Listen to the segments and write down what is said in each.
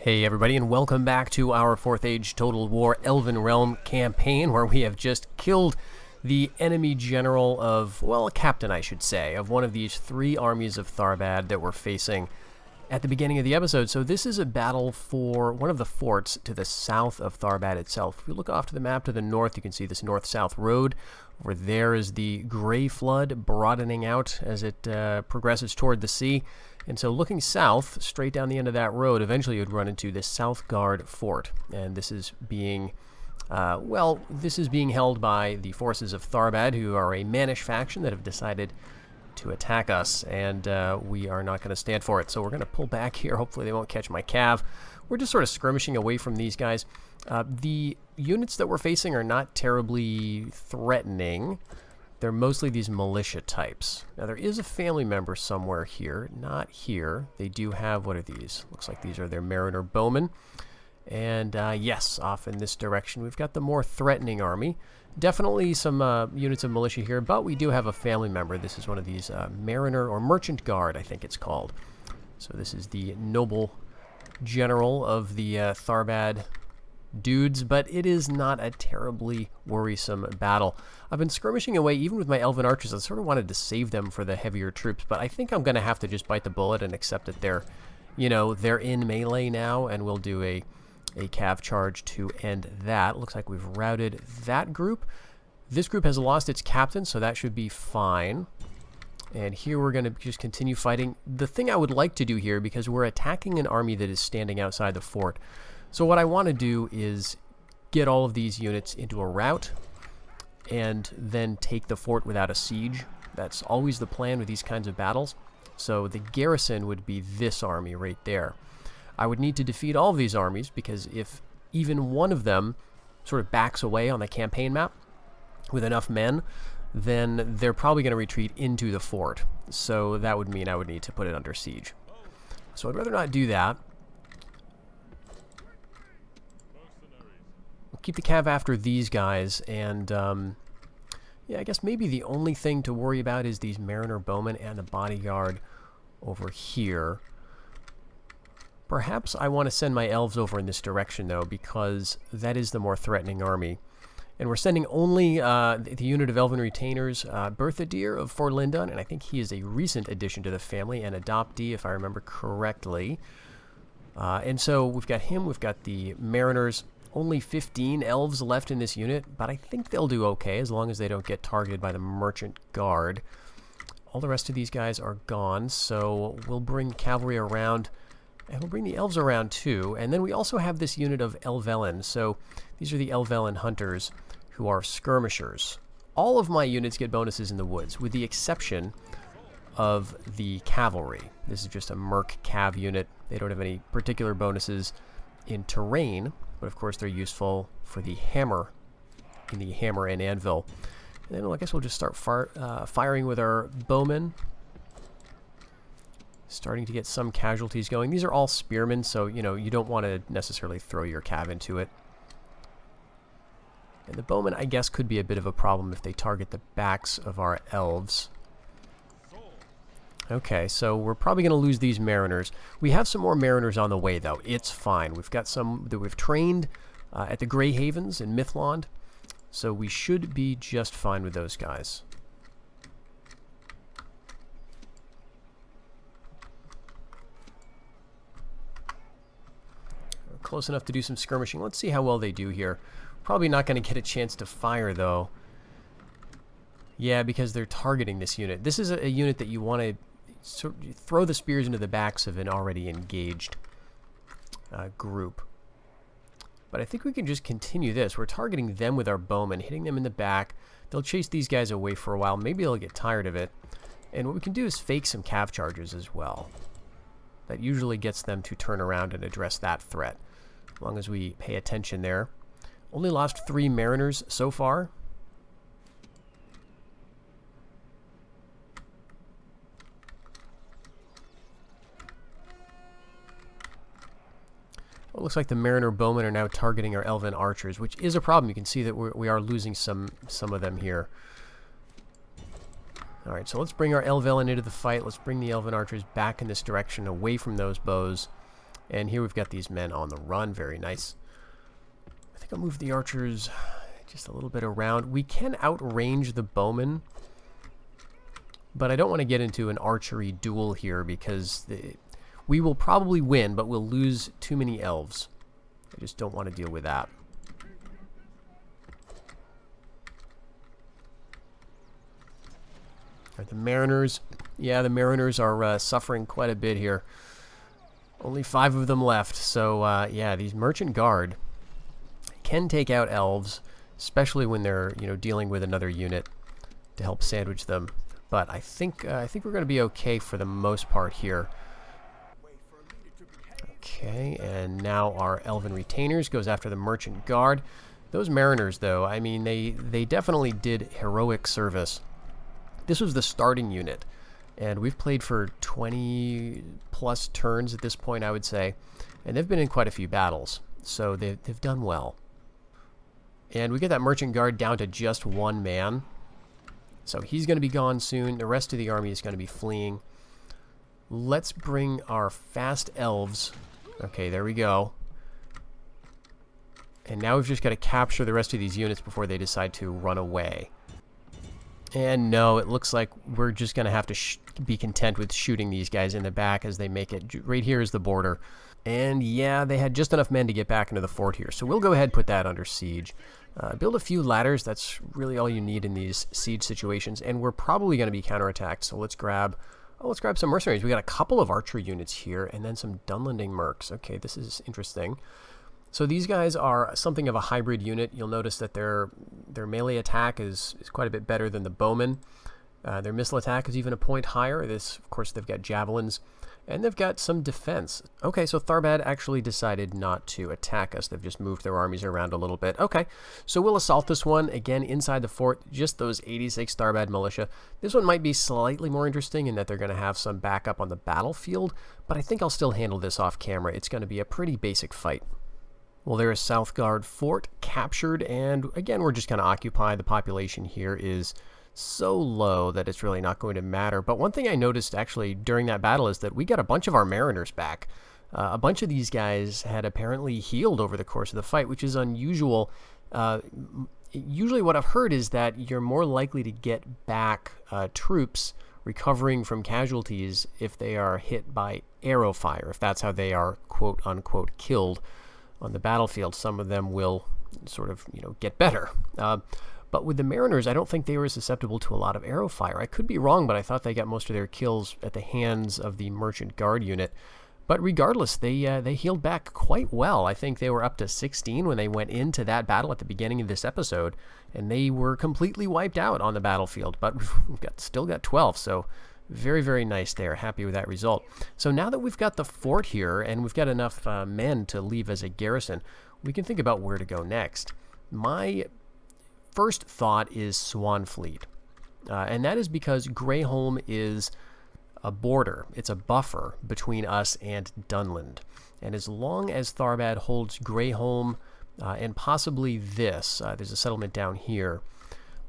Hey everybody, and welcome back to our 4th Age Total War Elven Realm campaign, where we have just killed the enemy general of, well, a captain I should say, of one of these 3 armies of Tharbad that we're facing at the beginning of the episode. So this is a battle for one of the forts to the south of Tharbad itself. If we look off to the map to the north, you can see this north-south road. Over there is the Grey Flood broadening out as it progresses toward the sea. And so looking south, straight down the end of that road, eventually you'd run into the Southgard Fort. And this is being, this is being held by the forces of Tharbad, who are a mannish faction that have decided to attack us. And we are not going to stand for it. So we're going to pull back here. Hopefully they won't catch my cav. We're just sort of skirmishing away from these guys. The units that we're facing are not terribly threatening. They're mostly these militia types. Now, there is a family member somewhere here. Not here. They do have, what are these? Looks like these are their Mariner Bowmen. And, yes, off in this direction, we've got the more threatening army. Definitely some units of militia here, but we do have a family member. This is one of these Mariner or Merchant Guard, I think it's called. So this is the noble general of the Tharbad dudes, but it is not a terribly worrisome battle. I've been skirmishing away even with my Elven archers. I sort of wanted to save them for the heavier troops, but I think I'm going to have to just bite the bullet and accept that they're, they're in melee now, and we'll do a cav charge to end that. Looks like we've routed that group. This group has lost its captain, so that should be fine. And here we're going to just continue fighting. The thing I would like to do here, because we're attacking an army that is standing outside the fort, so what I want to do is get all of these units into a rout and then take the fort without a siege. That's always the plan with these kinds of battles. So the garrison would be this army right there. I would need to defeat all of these armies, because if even one of them sort of backs away on the campaign map with enough men, then they're probably going to retreat into the fort. So that would mean I would need to put it under siege. So I'd rather not do that. Keep the cav after these guys, and yeah, I guess maybe the only thing to worry about is these Mariner Bowmen and the bodyguard over here. Perhaps I want to send my elves over in this direction, though, because that is the more threatening army. And we're sending only the unit of Elven retainers, Bertha Deer of Fort Lindon, and I think he is a recent addition to the family, an adoptee, if I remember correctly. And so we've got him, we've got the Mariners. Only 15 elves left in this unit, but I think they'll do okay as long as they don't get targeted by the Merchant Guard. All the rest of these guys are gone, so we'll bring cavalry around, and we'll bring the elves around too. And then we also have this unit of Elvelen. So these are the Elvelen hunters who are skirmishers. All of my units get bonuses in the woods, with the exception of the cavalry. This is just a merc cav unit. They don't have any particular bonuses in terrain, but of course they're useful for the hammer, in the hammer and anvil. And then, well, I guess we'll just start firing with our bowmen. Starting to get some casualties going. These are all spearmen, so you don't want to necessarily throw your cav into it. And the bowmen, I guess, could be a bit of a problem if they target the backs of our elves. Okay, so we're probably going to lose these Mariners. We have some more Mariners on the way, though. It's fine. We've got some that we've trained at the Grey Havens in Mythland, so we should be just fine with those guys. We're close enough to do some skirmishing. Let's see how well they do here. Probably not going to get a chance to fire, though. Yeah, because they're targeting this unit. This is a unit that you want to throw the spears into the backs of an already engaged group. But I think we can just continue this. We're targeting them with our bowmen, hitting them in the back. They'll chase these guys away for a while. Maybe they'll get tired of it. And what we can do is fake some cav charges as well. That usually gets them to turn around and address that threat, as long as we pay attention there. Only lost 3 Mariners so far. Well, it looks like the Mariner Bowmen are now targeting our Elven archers, which is a problem. You can see that we are losing some of them here. Alright, so let's bring our Elvelen into the fight. Let's bring the Elven archers back in this direction, away from those bows. And here we've got these men on the run. Very nice. I think I'll move the archers just a little bit around. We can outrange the bowmen, but I don't want to get into an archery duel here because we will probably win, but we'll lose too many elves. I just don't want to deal with that. All right, the Mariners. Yeah, the Mariners are suffering quite a bit here. Only 5 of them left. So, yeah, these Merchant Guard can take out elves, especially when they're, you know, dealing with another unit to help sandwich them. But I think we're going to be okay for the most part here. Okay, and now our Elven Retainers goes after the Merchant Guard. Those Mariners, though, I mean, they definitely did heroic service. This was the starting unit, and we've played for 20-plus turns at this point, I would say, and they've been in quite a few battles, so they've done well. And we get that Merchant Guard down to just 1 man, so he's going to be gone soon. The rest of the army is going to be fleeing. Let's bring our fast elves. Okay, there we go. And now we've just got to capture the rest of these units before they decide to run away. And no, it looks like we're just going to have to be content with shooting these guys in the back as they make it. Right here is the border. And yeah, they had just enough men to get back into the fort here. So we'll go ahead and put that under siege. Build a few ladders. That's really all you need in these siege situations. And we're probably going to be counterattacked. So let's grab some mercenaries. We got a couple of archery units here and then some Dunlanding mercs. Okay, this is interesting. So these guys are something of a hybrid unit. You'll notice that their melee attack is quite a bit better than the bowmen. Their missile attack is even a point higher. Of course, they've got javelins, and they've got some defense. Okay, so Tharbad actually decided not to attack us. They've just moved their armies around a little bit. Okay, so we'll assault this one, again, inside the fort, just those 86 Tharbad militia. This one might be slightly more interesting in that they're going to have some backup on the battlefield, but I think I'll still handle this off camera. It's going to be a pretty basic fight. Well, there is Southgard Fort captured, and again, we're just going to occupy. The population here is so low that it's really not going to matter. But one thing I noticed actually during that battle is that we got a bunch of our Mariners back. A bunch of these guys had apparently healed over the course of the fight, which is unusual. Usually what I've heard is that you're more likely to get back troops recovering from casualties if they are hit by arrow fire, if that's how they are quote-unquote killed on the battlefield. Some of them will sort of, you know, get better. But with the Mariners, I don't think they were susceptible to a lot of arrow fire. I could be wrong, but I thought they got most of their kills at the hands of the Merchant Guard unit. But regardless, they healed back quite well. I think they were up to 16 when they went into that battle at the beginning of this episode, and they were completely wiped out on the battlefield. But we've still got 12, so very, very nice there. Happy with that result. So now that we've got the fort here and we've got enough men to leave as a garrison, we can think about where to go next. My first thought is Swanfleet. And that is because Greyholm is a border. It's a buffer between us and Dunland. And as long as Tharbad holds Greyholm and possibly this, there's a settlement down here,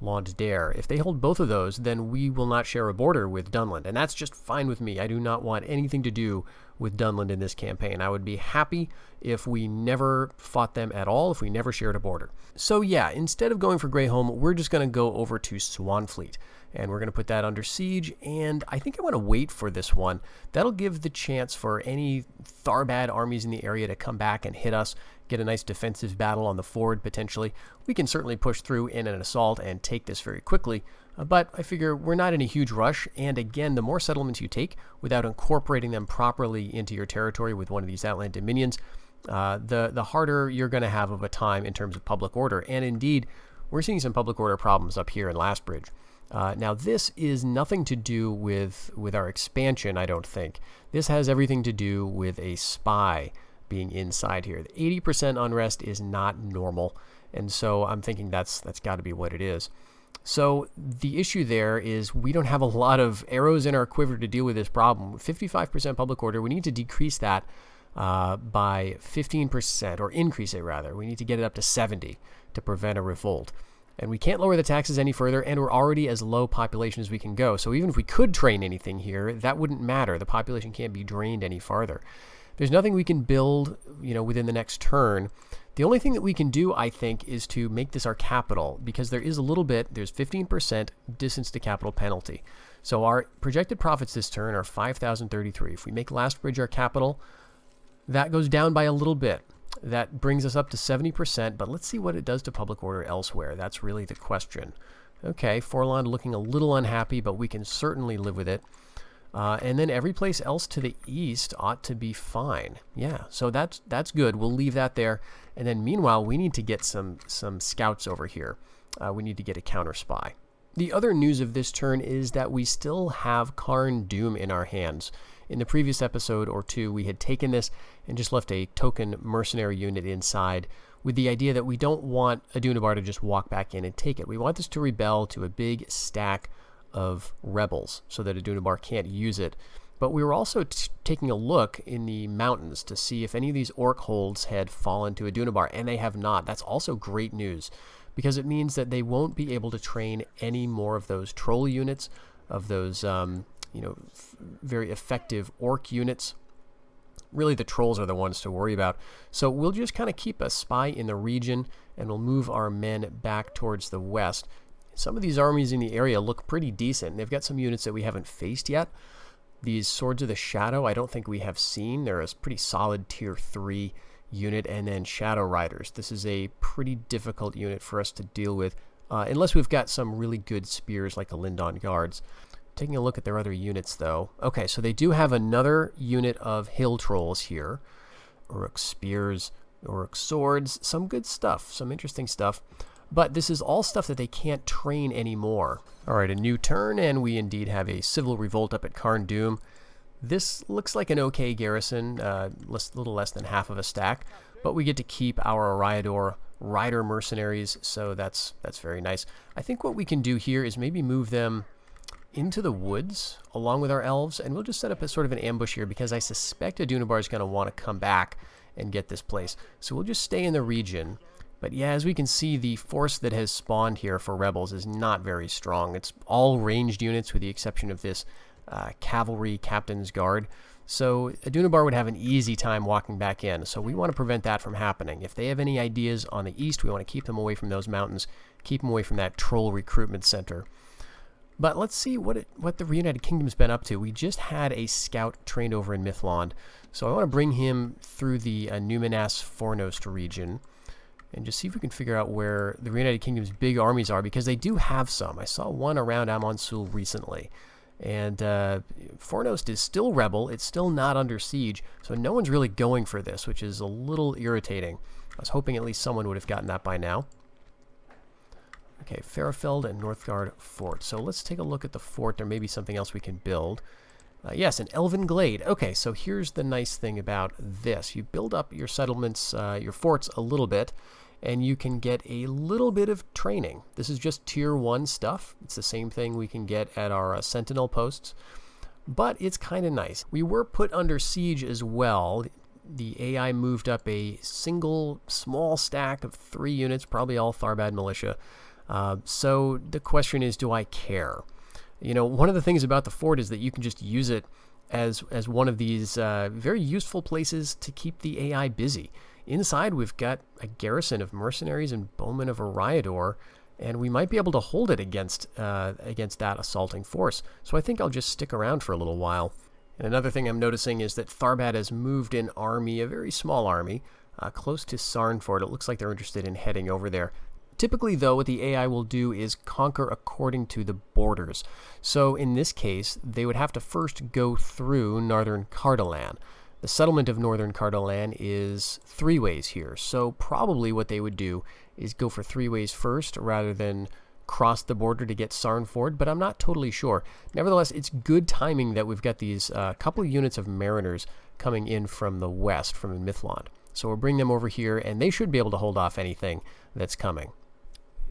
Londare. If they hold both of those, then we will not share a border with Dunland, and that's just fine with me. I do not want anything to do with Dunland in this campaign. I would be happy if we never fought them at all, if we never shared a border. So yeah, instead of going for Greyholm, we're just going to go over to Swanfleet, and we're going to put that under siege, and I think I want to wait for this one. That'll give the chance for any Tharbad armies in the area to come back and hit us, get a nice defensive battle on the ford potentially. We can certainly push through in an assault and take this very quickly, but I figure we're not in a huge rush, and again, the more settlements you take without incorporating them properly into your territory with one of these Outland Dominions, the harder you're going to have of a time in terms of public order. And indeed, we're seeing some public order problems up here in Lastbridge. Now, this is nothing to do with our expansion, I don't think. This has everything to do with a spy being inside here. The 80% unrest is not normal, and so I'm thinking that's got to be what it is. So the issue there is we don't have a lot of arrows in our quiver to deal with this problem. 55% public order, we need to decrease that by 15%, or increase it rather. We need to get it up to 70 to prevent a revolt. And we can't lower the taxes any further, and we're already as low population as we can go. So even if we could train anything here, that wouldn't matter. The population can't be drained any farther. There's nothing we can build, within the next turn. The only thing that we can do, I think, is to make this our capital, because there's 15% distance to capital penalty. So our projected profits this turn are 5,033. If we make Last Bridge our capital, that goes down by a little bit. That brings us up to 70%, but let's see what it does to public order elsewhere. That's really the question. Okay, Forlond looking a little unhappy, but we can certainly live with it. And then every place else to the east ought to be fine. Yeah, so that's good. We'll leave that there. And then meanwhile, we need to get some scouts over here. We need to get a counter spy. The other news of this turn is that we still have Carn Doom in our hands. In the previous episode or two, we had taken this and just left a token mercenary unit inside with the idea that we don't want Adunibar to just walk back in and take it. We want this to rebel to a big stack of rebels so that Adunibar can't use it. But we were also taking a look in the mountains to see if any of these orc holds had fallen to Adunibar, and they have not. That's also great news, because it means that they won't be able to train any more of those troll units, of those very effective orc units. Really, the trolls are the ones to worry about. So we'll just kind of keep a spy in the region, and we'll move our men back towards the west. Some of these armies in the area look pretty decent. They've got some units that we haven't faced yet. These Swords of the Shadow, I don't think we have seen. They're a pretty solid tier 3 unit. And then Shadow Riders. This is a pretty difficult unit for us to deal with, unless we've got some really good spears like the Lindon Guards. Taking a look at their other units, though. Okay, so they do have another unit of Hill Trolls here. Uruk Spears, Uruk Swords, some good stuff, some interesting stuff. But this is all stuff that they can't train anymore. All right, a new turn, and we indeed have a civil revolt up at Carn Doom. This looks like an okay garrison, a little less than half of a stack, but we get to keep our Ariador Rider mercenaries, so that's very nice. I think what we can do here is maybe move them into the woods along with our elves, and we'll just set up a sort of an ambush here, because I suspect Adunibar is going to want to come back and get this place. So we'll just stay in the region. But yeah, as we can see, the force that has spawned here for rebels is not very strong. It's all ranged units with the exception of this cavalry captain's guard. So Adunibar would have an easy time walking back in. So we want to prevent that from happening. If they have any ideas on the east, we want to keep them away from those mountains, keep them away from that troll recruitment center. But let's see what the Reunited Kingdom's been up to. We just had a scout trained over in Mythlond, so I want to bring him through the Numinas Fornost region and just see if we can figure out where the Reunited Kingdom's big armies are, because they do have some. I saw one around Amonsul recently, and Fornost is still rebel. It's still not under siege, so no one's really going for this, which is a little irritating. I was hoping at least someone would have gotten that by now. Okay, Fairfeld and Northgard Fort. So let's take a look at the fort. There may be something else we can build. Yes, an Elven Glade. Okay, so here's the nice thing about this. You build up your settlements, your forts a little bit, and you can get a little bit of training. This is just tier 1 stuff. It's the same thing we can get at our sentinel posts, but it's kind of nice. We were put under siege as well. The AI moved up a single small stack of 3 units, probably all Tharbad militia. So the question is, do I care? One of the things about the fort is that you can just use it as one of these very useful places to keep the AI busy. Inside, we've got a garrison of mercenaries and bowmen of Ariador, and we might be able to hold it against that assaulting force. So I think I'll just stick around for a little while. And another thing I'm noticing is that Tharbad has moved an army, a very small army, close to Sarnford. It looks like they're interested in heading over there. Typically, though, what the AI will do is conquer according to the borders. So in this case, they would have to first go through northern Cardolan. The settlement of northern Cardolan is 3 ways here. So probably what they would do is go for 3 ways first rather than cross the border to get Sarnford, but I'm not totally sure. Nevertheless, it's good timing that we've got these couple of units of mariners coming in from the west, from Mythlond. So we'll bring them over here, and they should be able to hold off anything that's coming.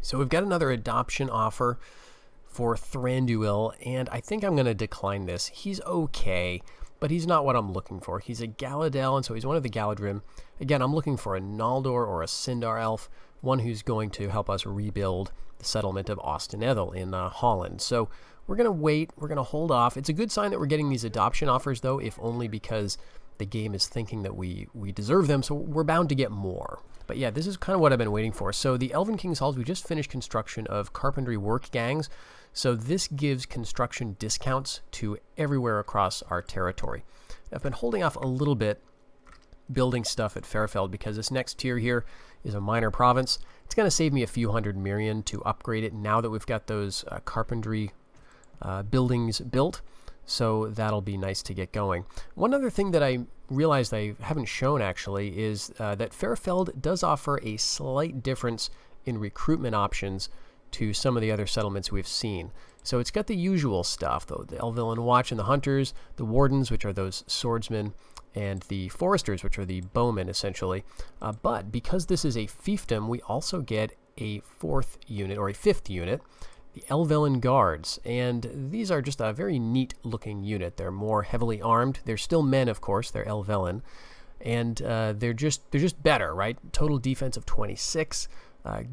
So we've got another adoption offer for Thranduil, and I think I'm going to decline this. He's okay, but he's not what I'm looking for. He's a Galadel, and so he's one of the Galadrim. Again, I'm looking for a Naldor or a Sindar elf, one who's going to help us rebuild the settlement of Austenethel in Holland. So we're going to wait. We're going to hold off. It's a good sign that we're getting these adoption offers, though, if only because the game is thinking that we deserve them, so we're bound to get more. But yeah, this is kind of what I've been waiting for. So the Elven King's Halls, we just finished construction of carpentry work gangs. So this gives construction discounts to everywhere across our territory. I've been holding off a little bit building stuff at Fairfeld because this next tier here is a minor province. It's going to save me a few hundred million to upgrade it now that we've got those carpentry buildings built. So that'll be nice to get going. One other thing that I realized I haven't shown actually is that Fairfeld does offer a slight difference in recruitment options to some of the other settlements we've seen. So it's got the usual stuff, though, the Elvillain Watch and the Hunters, the Wardens, which are those swordsmen, and the Foresters, which are the bowmen, essentially. But because this is a fiefdom, we also get a 4th unit, or a 5th unit, the Elvillain Guards. And these are just a very neat-looking unit. They're more heavily armed. They're still men, of course. They're Elvillain. And they're just better, right? Total defense of 26,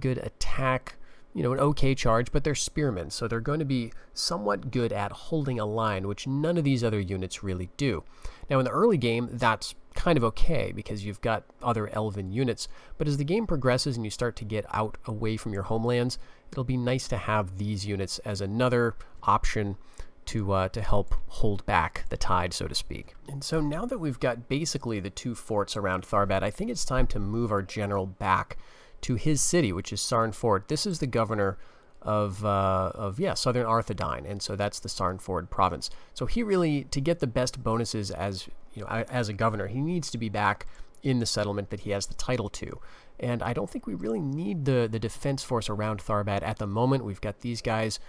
good attack, you know, an okay charge, but they're spearmen, so they're going to be somewhat good at holding a line, which none of these other units really do. Now, in the early game, that's kind of okay, because you've got other elven units, but as the game progresses and you start to get out away from your homelands, it'll be nice to have these units as another option to help hold back the tide, so to speak. And so now that we've got basically the 2 forts around Tharbad, I think it's time to move our general back to his city, which is Sarnford. This is the governor of Southern Arthedain, and so that's the Sarnford province. So he really, to get the best bonuses as, you know, as a governor, he needs to be back in the settlement that he has the title to. And I don't think we really need the defense force around Tharbad at the moment. We've got these guys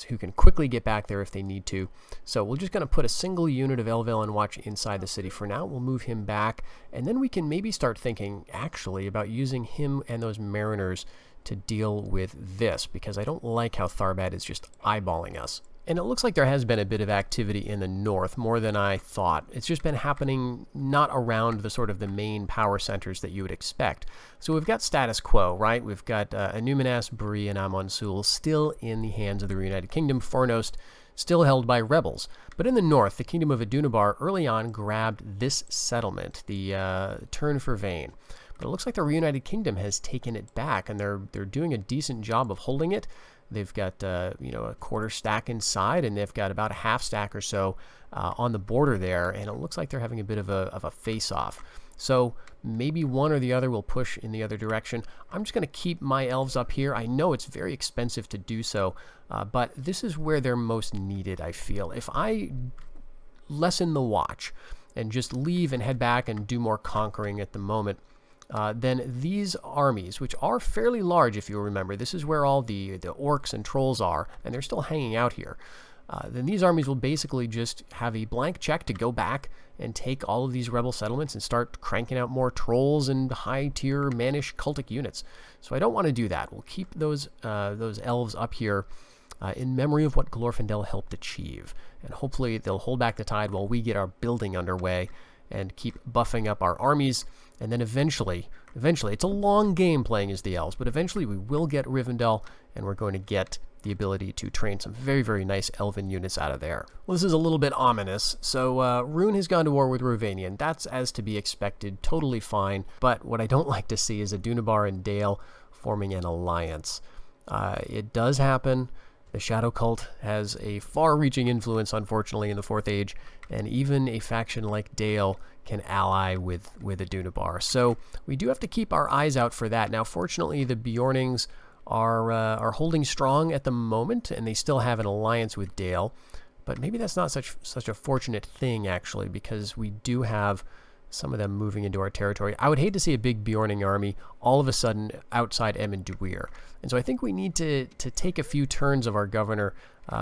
who can quickly get back there if they need to. So we're just going to put a single unit of Elvillain Watch inside the city for now. We'll move him back, and then we can maybe start thinking, actually, about using him and those mariners to deal with this, because I don't like how Tharbad is just eyeballing us. And it looks like there has been a bit of activity in the north, more than I thought. It's just been happening not around the sort of the main power centers that you would expect. So we've got status quo, right? We've got Anuminas, Bree, and Amon-Sul still in the hands of the Reunited Kingdom. Fornost still held by rebels. But in the north, the Kingdom of Adunibar early on grabbed this settlement, the Turn for Vane. But it looks like the Reunited Kingdom has taken it back, and they're doing a decent job of holding it. They've got you know, a quarter stack inside, and they've got about a half stack or so on the border there, and it looks like they're having a bit of a face-off. So maybe one or the other will push in the other direction. I'm just going to keep my elves up here. I know it's very expensive to do so, but this is where they're most needed, I feel. If I lessen the watch and just leave and head back and do more conquering at the moment, then these armies, which are fairly large, if you remember, this is where all the orcs and trolls are, and they're still hanging out here. Then these armies will basically just have a blank check to go back and take all of these rebel settlements and start cranking out more trolls and high-tier mannish cultic units. So I don't want to do that. We'll keep those elves up here in memory of what Glorfindel helped achieve, and hopefully they'll hold back the tide while we get our building underway and keep buffing up our armies. And then eventually, it's a long game playing as the elves, but eventually we will get Rivendell, and we're going to get the ability to train some very, very nice elven units out of there. Well, this is a little bit ominous. So Rune has gone to war with Rovanian. That's as to be expected, totally fine. But what I don't like to see is Adunibar and Dale forming an alliance. It does happen. The Shadow Cult has a far-reaching influence, unfortunately, in the 4th Age, and even a faction like Dale can ally with Adunibar. So we do have to keep our eyes out for that. Now, fortunately, the Bjornings are holding strong at the moment, and they still have an alliance with Dale. But maybe that's not such a fortunate thing, actually, because we do have some of them moving into our territory. I would hate to see a big Bjorning army all of a sudden outside Emenduir. And so I think we need to take a few turns of our governor,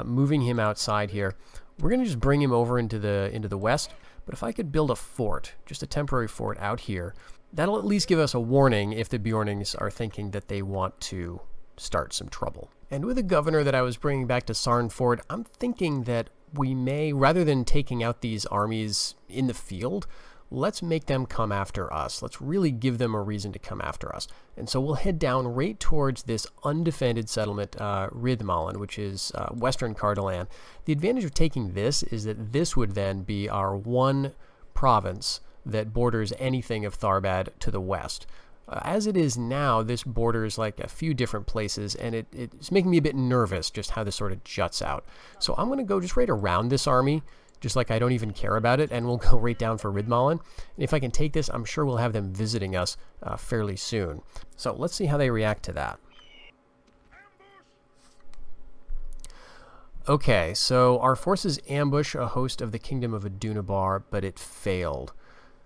moving him outside here. We're going to just bring him over into the west. But if I could build a fort, just a temporary fort out here, that'll at least give us a warning if the Bjornings are thinking that they want to start some trouble. And with the governor that I was bringing back to Sarnford, I'm thinking that we may, rather than taking out these armies in the field, let's make them come after us. Let's really give them a reason to come after us. And so we'll head down right towards this undefended settlement, Rithmalen, which is western Cardolan. The advantage of taking this is that this would then be our one province that borders anything of Tharbad to the west. As it is now, this borders like a few different places, and it's making me a bit nervous just how this sort of juts out. So I'm going to go just right around this army, just like I don't even care about it, and we'll go right down for Ridmallen. And if I can take this, I'm sure we'll have them visiting us fairly soon. So let's see how they react to that. Okay, so our forces ambush a host of the Kingdom of Adunibar, but it failed.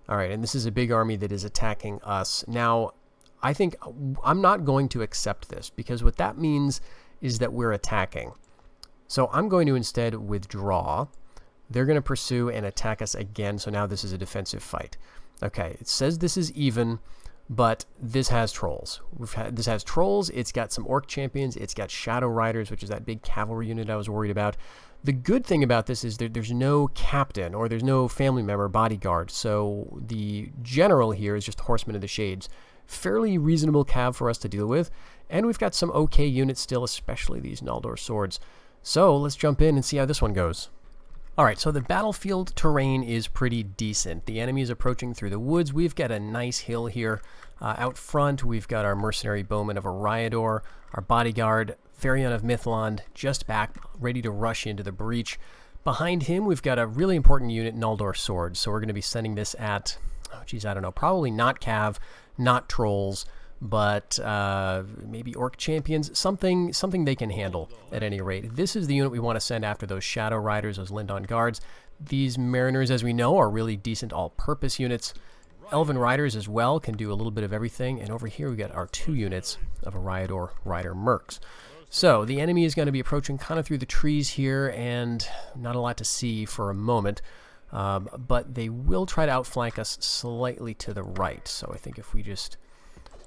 Alright, and this is a big army that is attacking us. Now, I think I'm not going to accept this, because what that means is that we're attacking. So I'm going to instead withdraw. They're going to pursue and attack us again, so now this is a defensive fight. Okay, it says this is even, but this has trolls. This has trolls, it's got some orc champions, it's got shadow riders, which is that big cavalry unit I was worried about. The good thing about this is that there's no captain or there's no family member bodyguard, so the general here is just Horseman of the Shades. Fairly reasonable cav for us to deal with, and we've got some okay units still, especially these Noldor swords. So let's jump in and see how this one goes. Alright, so the battlefield terrain is pretty decent. The enemy is approaching through the woods. We've got a nice hill here. Out front, we've got our mercenary bowman of Ariador, our bodyguard, Farion of Mithlond, just back, ready to rush into the breach. Behind him, we've got a really important unit, Noldor swords. So we're going to be sending this at, oh geez, I don't know, probably not cav, not trolls, but maybe orc champions, something they can handle at any rate. This is the unit we want to send after those shadow riders, those Lindon guards. These mariners, as we know, are really decent all-purpose units. Elven riders as well can do a little bit of everything, and over here we got our 2 units of Ariador rider mercs. So the enemy is going to be approaching kind of through the trees here, and not a lot to see for a moment, but they will try to outflank us slightly to the right. So I think if we just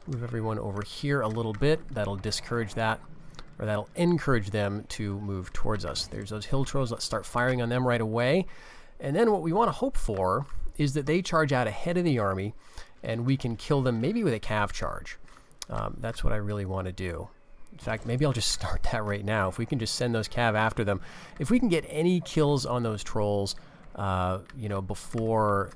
move everyone over here a little bit, that'll discourage that, or that'll encourage them to move towards us. There's those hill trolls. Let's start firing on them right away. And then what we want to hope for is that they charge out ahead of the army, and we can kill them maybe with a cav charge. That's what I really want to do. In fact, maybe I'll just start that right now. If we can just send those cav after them. If we can get any kills on those trolls, you know, before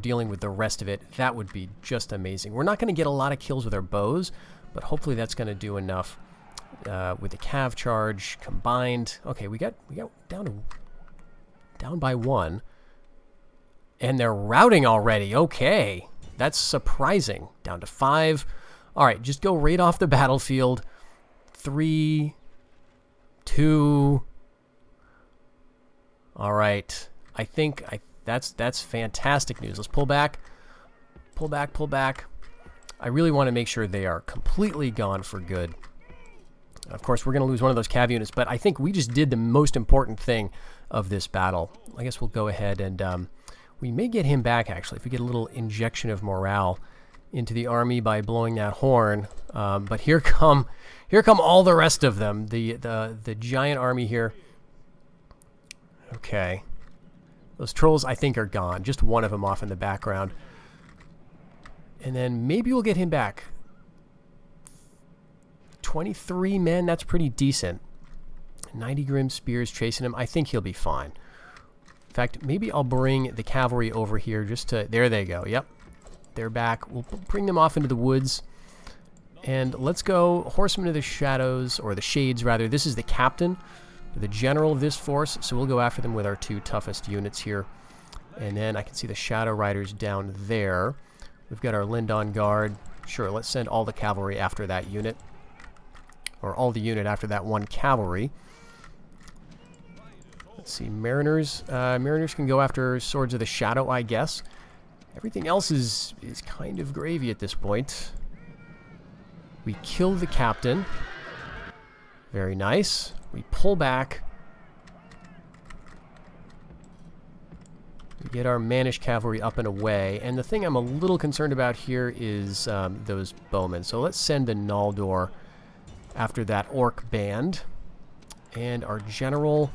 dealing with the rest of it, that would be just amazing. We're not going to get a lot of kills with our bows, but hopefully that's going to do enough with the cav charge combined. Okay, we got down by 1, and they're routing already. Okay, that's surprising. Down to 5. All right, just go right off the battlefield. 3, 2. All right. I think that's fantastic news. Let's pull back. Pull back, pull back. I really want to make sure they are completely gone for good. Of course, we're going to lose one of those cav units, but I think we just did the most important thing of this battle. I guess we'll go ahead and we may get him back, actually, if we get a little injection of morale into the army by blowing that horn. But here come all the rest of them. The giant army here. Okay. Those trolls, I think, are gone. Just one of them off in the background. And then maybe we'll get him back. 23 men, that's pretty decent. 90 Grim Spears chasing him. I think he'll be fine. In fact, maybe I'll bring the cavalry over here just to... There they go. Yep. They're back. We'll bring them off into the woods. And let's go Horsemen of the Shadows, or the Shades, rather. This is the captain, the general of this force, so we'll go after them with our 2 toughest units here. And then I can see the Shadow Riders down there. We've got our Lindon Guard. Sure, let's send all the cavalry after that unit. Or all the unit after that 1 cavalry. Let's see, Mariners. Mariners can go after Swords of the Shadow, I guess. Everything else is kind of gravy at this point. We kill the captain. Very nice. We pull back. We get our Manish cavalry up and away. And the thing I'm a little concerned about here is those bowmen. So let's send the Noldor after that orc band. And our general,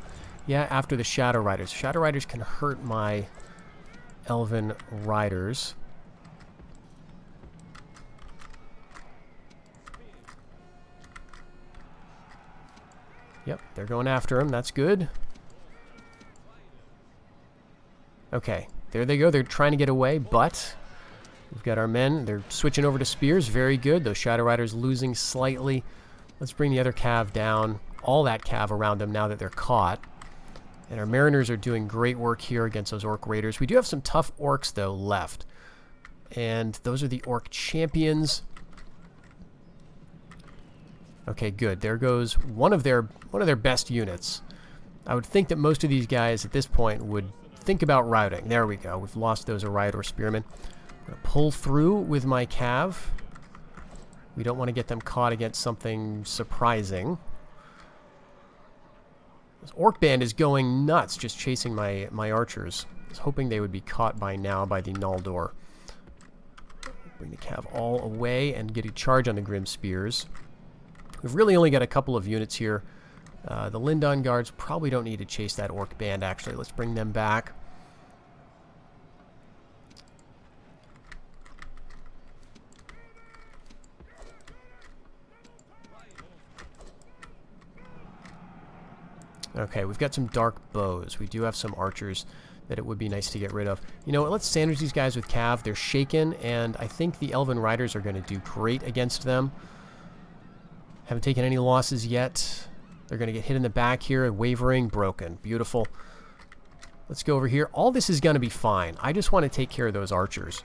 yeah, after the Shadow Riders. Shadow Riders can hurt my Elven riders. Yep, they're going after him. That's good. Okay, there they go. They're trying to get away, but we've got our men. They're switching over to spears. Very good. Those Shadow Riders losing slightly. Let's bring the other cav down. All that cav around them now that they're caught. And our Mariners are doing great work here against those Orc Raiders. We do have some tough Orcs, though, left. And those are the Orc Champions. Okay, good. There goes one of their best units. I would think that most of these guys at this point would think about routing. There we go. We've lost those Ariador Spearmen. I'm going to pull through with my cav. We don't want to get them caught against something surprising. This Orc band is going nuts just chasing my archers. I was hoping they would be caught by now by the Noldor. Bring the cav all away and get a charge on the Grim Spears. We've really only got a couple of units here. The Lindon Guards probably don't need to chase that Orc band, actually. Let's bring them back. Okay, we've got some dark bows. We do have some archers that it would be nice to get rid of. You know what, let's sandwich these guys with cav. They're shaken, and I think the Elven Riders are going to do great against them. Haven't taken any losses yet. They're going to get hit in the back here. Wavering, broken. Beautiful. Let's go over here. All this is going to be fine. I just want to take care of those archers.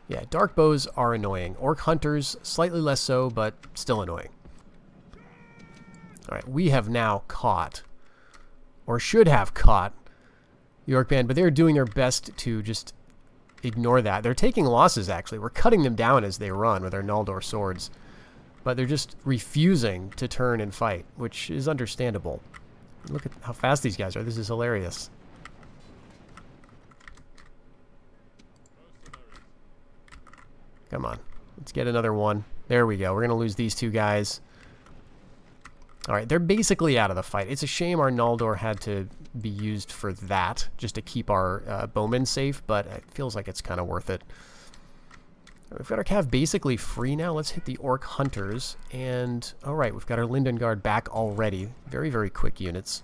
Yeah, dark bows are annoying. Orc Hunters, slightly less so, but still annoying. Alright, we have now caught, or should have caught, the Orc band, but they're doing their best to just ignore that. They're taking losses, actually. We're cutting them down as they run with our Noldor swords. But they're just refusing to turn and fight, which is understandable. Look at how fast these guys are. This is hilarious. Come on. Let's get another one. There we go. We're going to lose these two guys. Alright, they're basically out of the fight. It's a shame our Noldor had to be used for that, just to keep our bowmen safe, but it feels like it's kind of worth it. We've got our cav basically free now. Let's hit the Orc Hunters. And, alright, we've got our Linden Guard back already. Very, very quick units.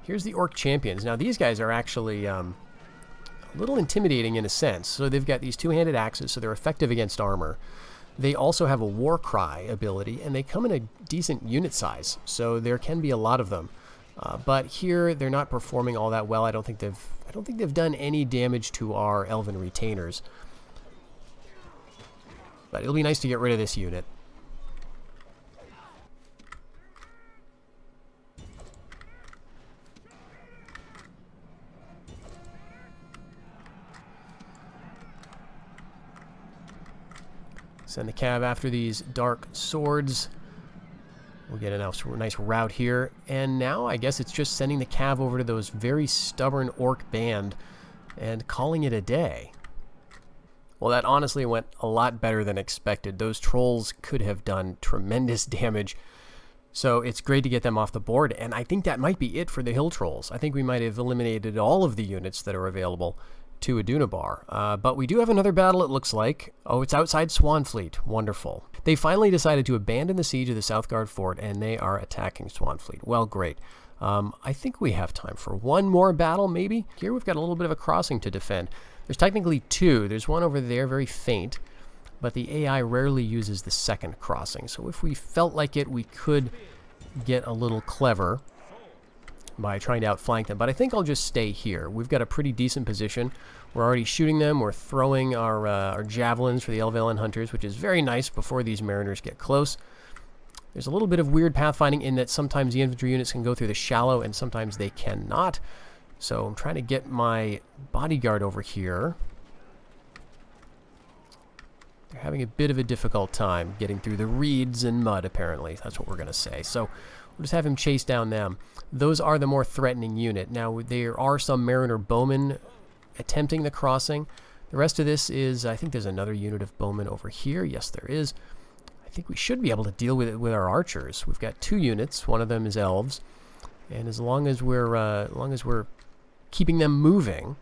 Here's the Orc Champions. Now, these guys are actually a little intimidating in a sense. So they've got these two-handed axes, so they're effective against armor. They also have a War Cry ability, and they come in a decent unit size, so there can be a lot of them. But here, they're not performing all that well. I don't think they've done any damage to our Elven Retainers. But it'll be nice to get rid of this unit. Send the cav after these dark swords. We'll get a nice route here. And now I guess it's just sending the cav over to those very stubborn Orc band and calling it a day. Well, that honestly went a lot better than expected. Those trolls could have done tremendous damage. So it's great to get them off the board. And I think that might be it for the hill trolls. I think we might have eliminated all of the units that are available to Adunibar. But we do have another battle, it looks like. Oh, it's outside Swanfleet. Wonderful. They finally decided to abandon the siege of the Southgard Fort, and they are attacking Swanfleet. Well, great. I think we have time for one more battle, maybe. Here we've got a little bit of a crossing to defend. There's technically two. There's one over there, very faint, but the AI rarely uses the second crossing. So if we felt like it, we could get a little clever by trying to outflank them. But I think I'll just stay here. We've got a pretty decent position. We're already shooting them. We're throwing our javelins for the Elven Hunters, which is very nice before these Mariners get close. There's a little bit of weird pathfinding in that sometimes the infantry units can go through the shallow and sometimes they cannot. So I'm trying to get my bodyguard over here. They're having a bit of a difficult time getting through the reeds and mud, apparently. That's what we're going to say. So we'll just have him chase down them. Those are the more threatening unit. Now, there are some Mariner bowmen attempting the crossing. The rest of this is, I think there's another unit of bowmen over here. Yes, there is. I think we should be able to deal with it with our archers. We've got two units. One of them is elves. And as long as we're keeping them moving,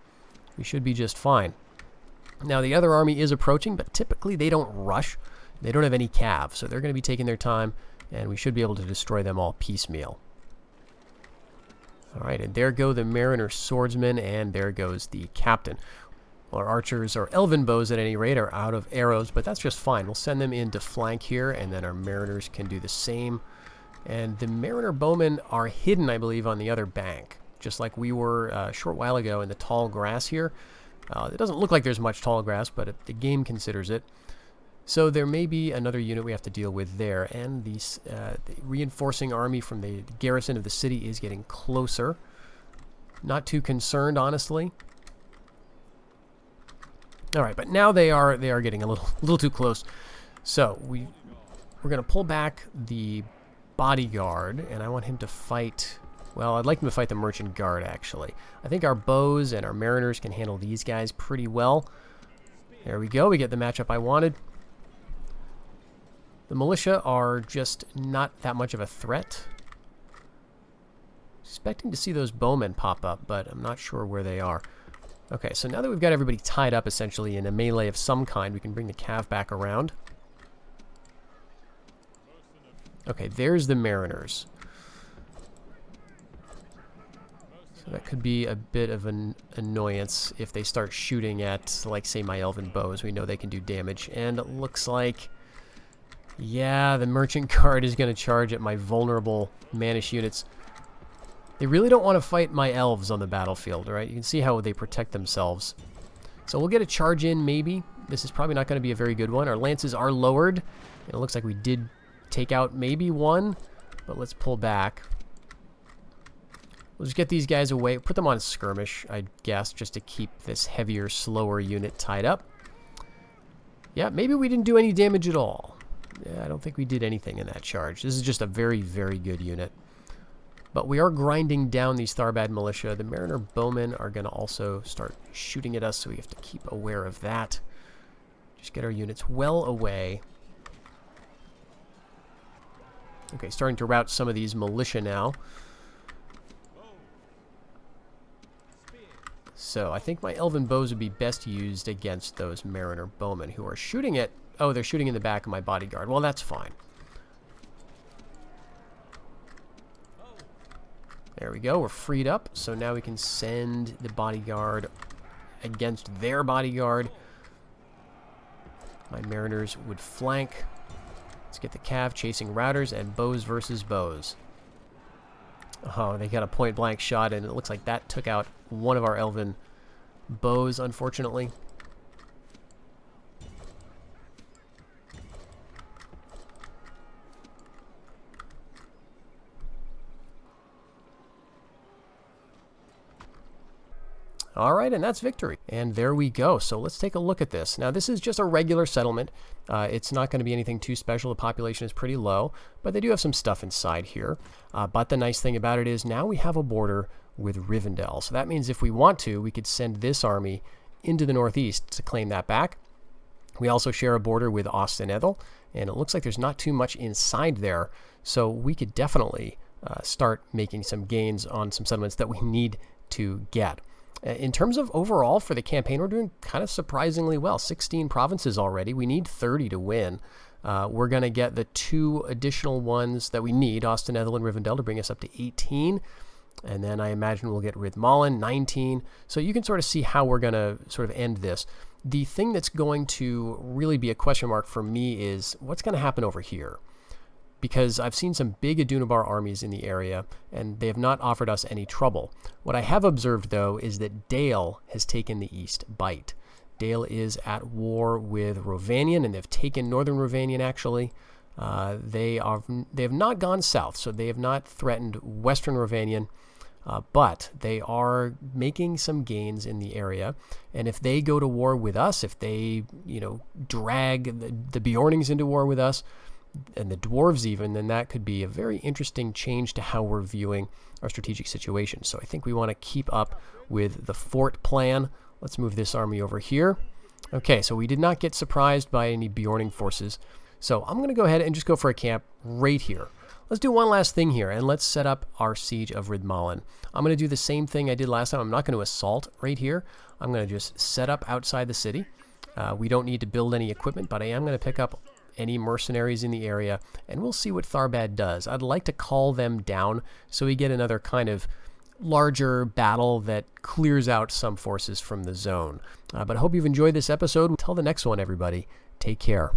we should be just fine. Now, the other army is approaching, but typically they don't rush. They don't have any cav, so they're going to be taking their time, and we should be able to destroy them all piecemeal. All right, and there go the Mariner swordsmen, and there goes the captain. Well, our archers, or elven bows at any rate, are out of arrows, but that's just fine. We'll send them in to flank here, and then our Mariners can do the same. And the Mariner bowmen are hidden, I believe, on the other bank, just like we were a short while ago in the tall grass here. It doesn't look like there's much tall grass, but the game considers it. So there may be another unit we have to deal with there. And the reinforcing army from the garrison of the city is getting closer. Not too concerned, honestly. All right, but now they are getting a little too close. So we're going to pull back the bodyguard, and I want him to fight. Well, I'd like him to fight the merchant guard, actually. I think our bows and our mariners can handle these guys pretty well. There we go. We get the matchup I wanted. The militia are just not that much of a threat. Expecting to see those bowmen pop up, but I'm not sure where they are. Okay, so now that we've got everybody tied up, essentially, in a melee of some kind, we can bring the cav back around. Okay, there's the mariners. So that could be a bit of an annoyance if they start shooting at, like, say, my elven bows. We know they can do damage. And it looks like, yeah, the merchant guard is going to charge at my vulnerable Manish units. They really don't want to fight my elves on the battlefield, right? You can see how they protect themselves. So we'll get a charge in, maybe. This is probably not going to be a very good one. Our lances are lowered. And it looks like we did take out maybe one, but let's pull back. We'll just get these guys away, put them on skirmish, I guess, just to keep this heavier, slower unit tied up. Yeah, maybe we didn't do any damage at all. Yeah, I don't think we did anything in that charge. This is just a very, very good unit. But we are grinding down these Tharbad militia. The Mariner bowmen are going to also start shooting at us, so we have to keep aware of that. Just get our units well away. Okay, starting to rout some of these militia now. So I think my elven bows would be best used against those Mariner bowmen who are shooting at... Oh, they're shooting in the back of my bodyguard. Well, that's fine. There we go. We're freed up. So now we can send the bodyguard against their bodyguard. My Mariners would flank. Let's get the cav chasing routers and bows versus bows. Oh, they got a point-blank shot, and it looks like that took out one of our elven bows, unfortunately. All right, and that's victory. And there we go. So let's take a look at this. Now, this is just a regular settlement. It's not going to be anything too special. The population is pretty low, but they do have some stuff inside here. But the nice thing about it is now we have a border with Rivendell. So that means if we want to, we could send this army into the northeast to claim that back. We also share a border with Austenethel, and it looks like there's not too much inside there. So we could definitely start making some gains on some settlements that we need to get. In terms of overall for the campaign, we're doing kind of surprisingly well. 16 provinces already. We need 30 to win. We're going to get the 2 additional ones that we need, Austenethel and Rivendell, to bring us up to 18. And then I imagine we'll get Rithmalen, 19. So you can sort of see how we're going to sort of end this. The thing that's going to really be a question mark for me is what's going to happen over here. Because I've seen some big Adunibar armies in the area, and they have not offered us any trouble. What I have observed, though, is that Dale has taken the East Bite. Dale is at war with Rovanion, and they've taken northern Rovanion, actually. They have not gone south, so they have not threatened western Rovanion, but they are making some gains in the area. And if they go to war with us, if they, drag the Bjornings into war with us, and the dwarves even, then that could be a very interesting change to how we're viewing our strategic situation. So I think we want to keep up with the fort plan. Let's move this army over here. Okay, so we did not get surprised by any Bjorning forces. So I'm going to go ahead and just go for a camp right here. Let's do one last thing here, and let's set up our siege of Rithmalen. I'm going to do the same thing I did last time. I'm not going to assault right here. I'm going to just set up outside the city. We don't need to build any equipment, but I am going to pick up any mercenaries in the area, and we'll see what Tharbad does. I'd like to call them down so we get another kind of larger battle that clears out some forces from the zone. But I hope you've enjoyed this episode. Until the next one, everybody, take care.